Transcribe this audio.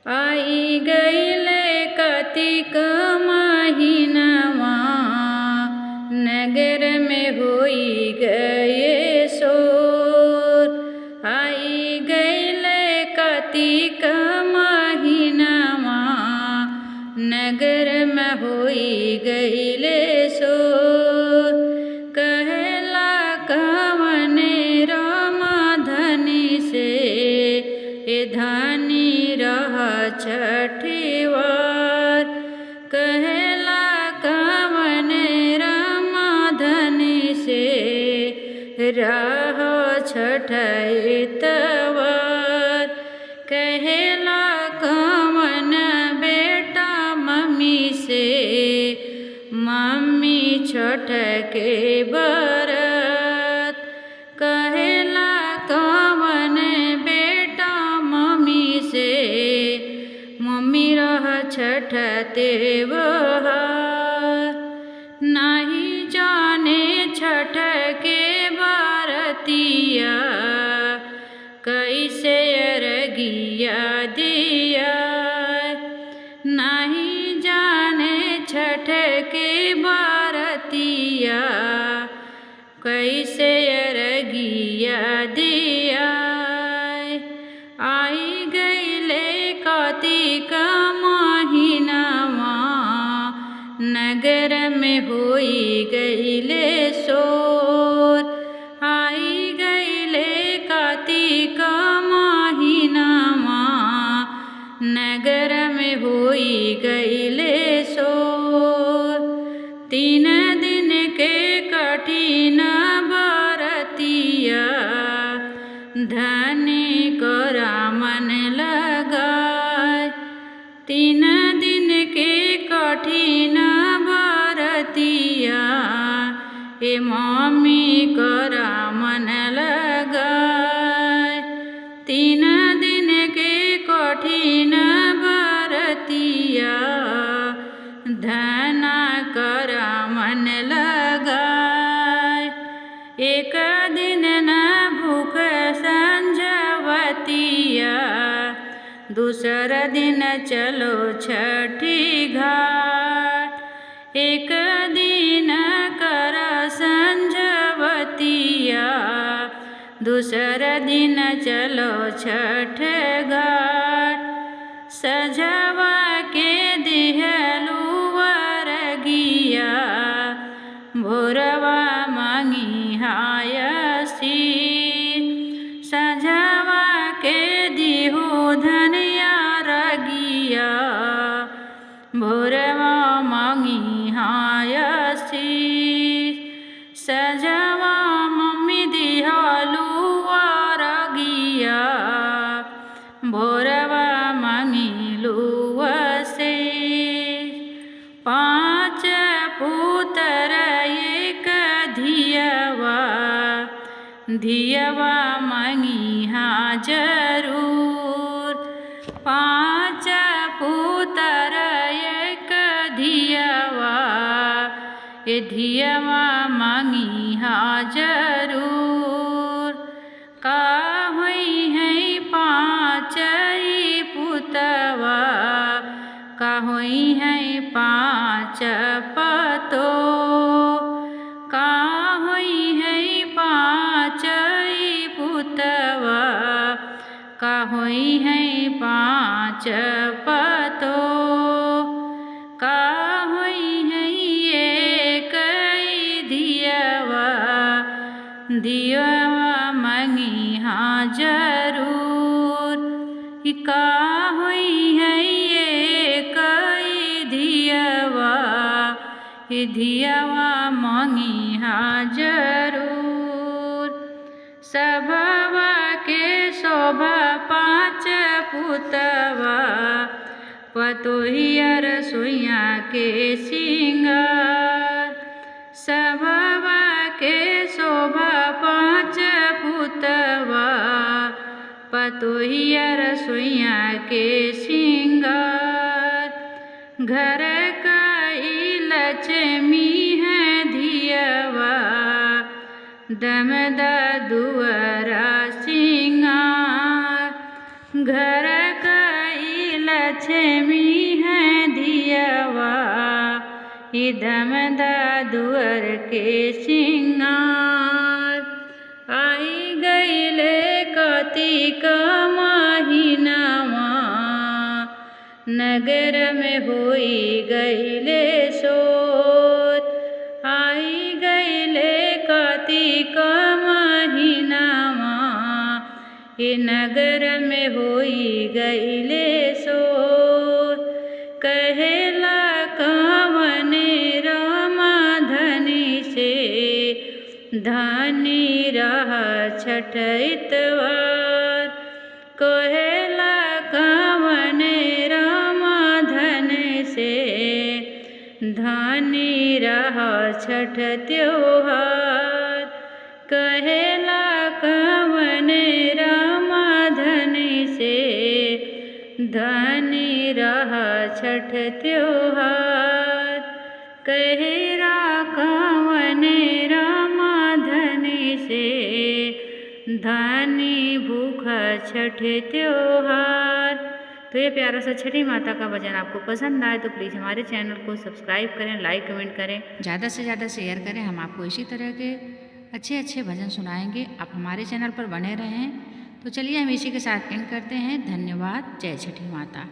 आई गईले कार्तिक महीनवा, नगर में होई गए शोर। आई गईले कार्तिक महीनवा, नगर में होई गईले शोर। कहला कवन राम धनी से, ए धनी रह छठीवार। कहला कवन राम धनी से, रह छठ इतवार। कहला कवन बेटा मम्मी से, मम्मी छठ के बरत। कहला कवन बेटा मम्मी से, मम्मी रह छठ त्योहार। नहीं जाने छठ के बरतिया, कैसे अरगिया दिया। नहीं जाने छठ के बरतिया, कैसे अरगिया दिया। आई गईले कार्तिक महीनवा, नगर में होई गईले शोर। आई गईले कार्तिक महीनवा, नगर में होई गईले शोर। 3 दिन के कठिन बरतिया, धनी करा मन लगाय। 3 दिन के कठिन बरतिया, ए मम्मी करा मन लगाय। 3 दिन के कठिन बरतिया, धना करा मन लगाय। 1 दिन न भूख संझवतिया, दूसरा दिन चलो छठी घाट। 1 दिन कर संझवतिया, दूसरा दिन चलो छठ घाट। सजवा के दिहलू वरगिया, भोरवा मांगी हायसी। सजवा के दिहु धनिया रगिया, भोरवा मांगी हायसी। सजवा मम्मी दिहलू वरगिया, भोरवा मांगिलू से। 5 पुत्र 1 धियवा, धियवा मांगी हाँ जरूर। 5 पुत्र 1 धियवा, ए धियवा मांगी हाँ जरूर। का होई है 5 पुतवा, का होई है 5 पतो। का होई है 5 पुतवा, का होई है 5 पतो। का होई है 1 धियवा, धियवा मांगी हाँ जरूर। का होई है 1 धियवा, धियवा मांगी हाँ जरूर। सभवा के शोभा 5 पुतवा, पतोहिया रसोइया के सिंगार। सभवा के शोभा 5 पुतवा, पतोहिया रसोइया के सिंगार। घर कई लक्ष्मी है धियवा, दमदा दुआरा सिंगार। घर कई लक्ष्मी है धियवा, इधम दुअर के सिंगार। आई गईले कार्तिक महीनावा, नगर में होई गईले शोर। आई गईले कार्तिक महीनावा, ये नगर में होई गईले शोर। कहेला कवने रामा धनी से, धनी रहा छठ इतवार। कहेला कवने रामा धन से, धनी रहा छठ त्योहार। कहेला कवने रामा धन से, धनी रहा छठ त्योहार। कहेरा कवने रामा धनी से, धनी भूखा छठ त्योहार। तो ये प्यारा सा छठी माता का भजन आपको पसंद आए तो प्लीज़ हमारे चैनल को सब्सक्राइब करें, लाइक कमेंट करें, ज़्यादा से ज़्यादा शेयर करें। हम आपको इसी तरह के अच्छे अच्छे भजन सुनाएंगे। आप हमारे चैनल पर बने रहें। तो चलिए हम इसी के साथ एंड करते हैं। धन्यवाद। जय छठी माता।